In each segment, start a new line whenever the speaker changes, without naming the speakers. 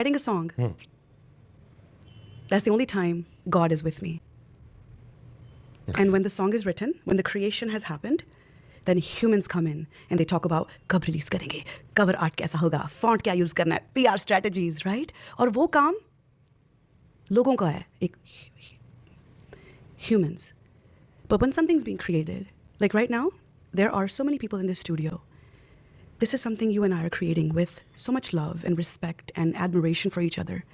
writing a song. That's the only time God is with me. And when the song is written, when the creation has happened, then humans come in and they talk about कब release करेंगे, cover art कैसा होगा, font क्या use करना है, PR strategies, right? और वो काम लोगों का है, एक humans. But when something's being created, like right now, there are so many people in this studio. This is something you and I are creating with so much love and respect and admiration for each other.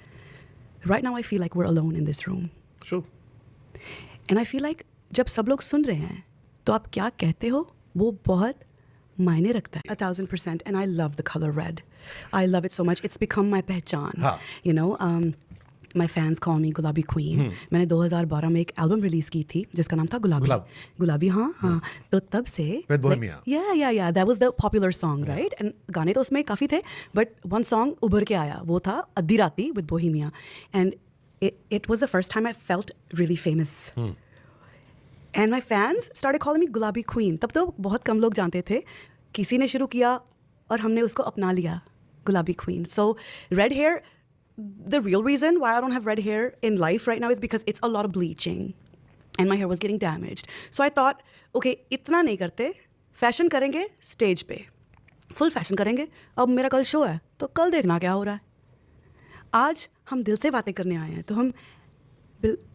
Right now, I feel like we're alone in this room.
True.
And I feel like जब सब लोग सुन रहे हैं, तो आप क्या कहते हो, वो बहुत मायने रखता है. 1000%. And I love the color red. I love it so much. It's become my पहचान.
हाँ.
You know, my fans call me गुलाबी queen. मैंने 2012 में एक एल्बम रिलीज की थी जिसका नाम था गुलाबी. गुलाबी, हाँ. तो तब से
With Bohemia.
Yeah. That was the popular song, right? And गाने तो उसमें काफी थे, but one song उभर के आया. वो था अद्धी राती with Bohemia. And it was the first time I felt really famous. And my fans started calling me गुलाबी queen. तब तो बहुत कम लोग जानते थे. किसी ने शुरू किया और हमने उसको अपना लिया, गुलाबी queen. So red hair, the real reason why I don't have red hair in life right now is because it's a lot of bleaching. And my hair was getting damaged. So I thought, okay, इतना नहीं करते, fashion करेंगे stage पे. Full fashion करेंगे. अब मेरा कल show है, तो कल देखना क्या हो रहा है. आज हम दिल से बातें करने आए हैं, तो हम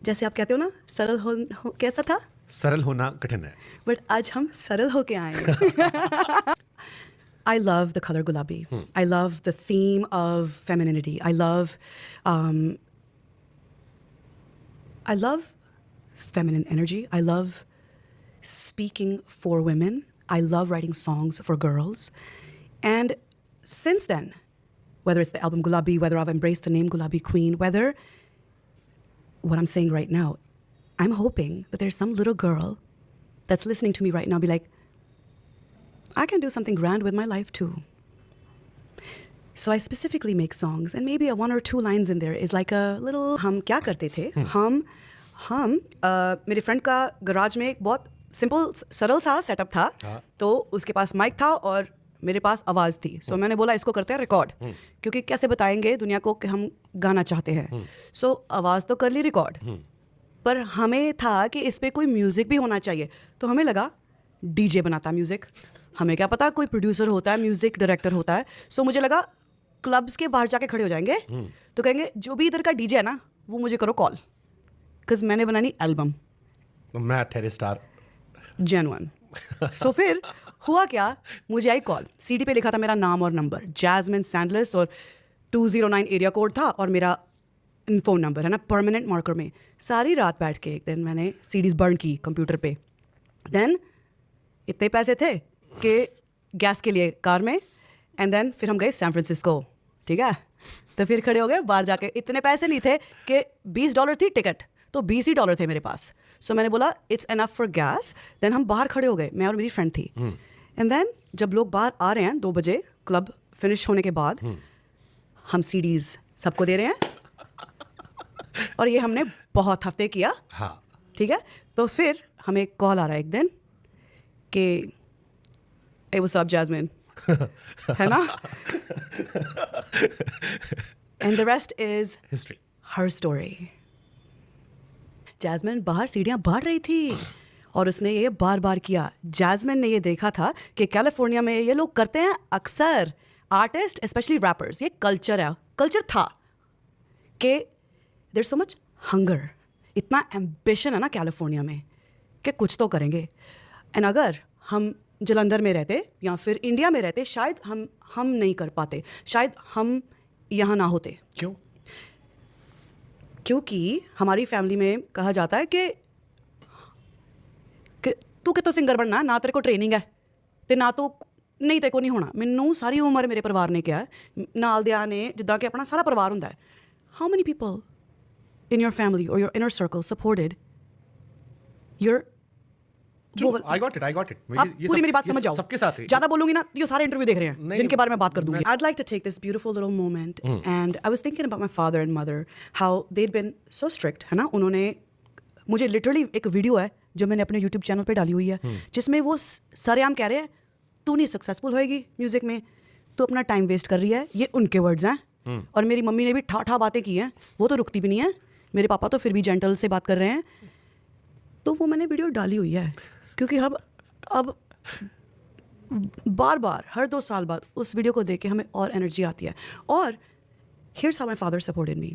जैसे आप कहते हो ना, सरल हो कैसा था?
सरल होना कठिन है.
But आज हम सरल होके आए हैं. I love the color gulabi. I love the theme of femininity. I love feminine energy. I love speaking for women. I love writing songs for girls. And since then, whether it's the album Gulabi, whether I've embraced the name Gulabi Queen, whether what I'm saying right now, I'm hoping that there's some little girl that's listening to me right now be like, I can do something grand with my life too. So I specifically make songs, and maybe a 1 or 2 lines in there is like a little हम क्या करते थे. हम मेरे friend का garage में एक बहुत सिंपल सरल सा सेटअप था. तो उसके पास माइक था और मेरे पास आवाज़ थी. सो मैंने बोला इसको करते हैं रिकॉर्ड, क्योंकि कैसे बताएंगे दुनिया को कि हम गाना चाहते हैं. सो आवाज़ तो कर ली रिकॉर्ड, पर हमें था कि इस पर कोई म्यूज़िक भी होना चाहिए. तो हमें लगा डीजे बनाता म्यूज़िक. हमें क्या पता कोई प्रोड्यूसर होता है, म्यूज़िक डायरेक्टर होता है. सो मुझे लगा क्लब्स के बाहर जाके खड़े हो जाएंगे, तो कहेंगे जो भी इधर का डीजे है ना, वो मुझे करो कॉल, बिकॉज मैंने बनानी एल्बम.
मैं टेरी स्टार
जेन्युइन. सो फिर हुआ क्या, मुझे आई कॉल. सीडी पे लिखा था मेरा नाम और नंबर, जैस्मिन सैंडलर्स, और 209 एरिया कोड था और मेरा फ़ोन नंबर है ना परमानेंट मार्कर में. सारी रात बैठ के एक दिन मैंने सीडीज़ बर्न की कंप्यूटर पे. देन इतने पैसे थे कि गैस के लिए कार में, एंड देन फिर हम गए सैन फ्रांसिस्को. ठीक है, तो फिर खड़े हो गए बाहर जाके. इतने पैसे नहीं थे कि $20 थी टिकट, तो $20 थे मेरे पास. सो मैंने बोला it's enough for gas. Then हम बाहर खड़े हो गए, मैं और मेरी फ्रेंड थी. एंड देन जब लोग बाहर आ रहे हैं 2 बजे क्लब फिनिश होने के बाद, हम सीडीज़ सबको दे रहे हैं. और ये हमने बहुत हफ्ते किया. ठीक है, तो फिर हमें कॉल आ रहा है एक दिन कि hey, what's up, Jasmine? है ना? And the rest is
history.
Her story. Jasmine बाहर सीढ़ियाँ बढ़ रही थी और उसने ये बार बार किया. Jasmine ने ये देखा था कि कैलिफोर्निया में ये लोग करते हैं अक्सर, आर्टिस्ट स्पेशली रैपर्स. ये कल्चर है, कल्चर था कि there's so much hunger, इतना एम्बिशन है ना कैलिफोर्निया में कि कुछ तो करेंगे. एंड अगर हम जलंधर में रहते या फिर इंडिया में रहते, शायद हम नहीं कर पाते, शायद हम यहाँ ना होते.
क्यों?
क्योंकि हमारी फैमिली में कहा जाता है कि तू कितों सिंगर बनना, ना तेरे को ट्रेनिंग है ते ना तू नहीं, तेरे को नहीं होना. मैनू सारी उम्र मेरे परिवार ने किहा, नाल दियां ने जिद्दां कि अपना सारा परिवार हुंदा है. How many people in your family or your inner circle supported your
I got it.
आप पूरी मेरी बात समझ जाओ.
सबके साथ है.
ज़्यादा बोलूँगी ना, ये सारे इंटरव्यू देख रहे हैं जिनके बारे में बात कर दूँगी. I'd like to take this beautiful little moment and I was thinking about my father and mother, how they'd been so strict, है ना. उन्होंने मुझे लिटरली एक वीडियो है जो मैंने अपने यूट्यूब चैनल पे डाली हुई है, जिसमें वो सरेआम कह रहे हैं तू नहीं सक्सेसफुल होएगी म्यूज़िक में, तू अपना टाइम वेस्ट कर रही है. ये उनके वर्ड्स हैं, और मेरी मम्मी ने भी ठा बातें की हैं, वो तो रुकती भी नहीं है, मेरे पापा तो फिर भी जेंटल से बात कर रहे हैं, तो वो मैंने वीडियो डाली हुई है क्योंकि अब बार बार हर 2 साल बाद उस वीडियो को देख के हमें और एनर्जी आती है. और here's how my father supported me.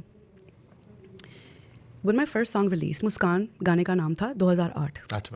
When my first song released, मुस्कान गाने का नाम था 2008.
अच्छा.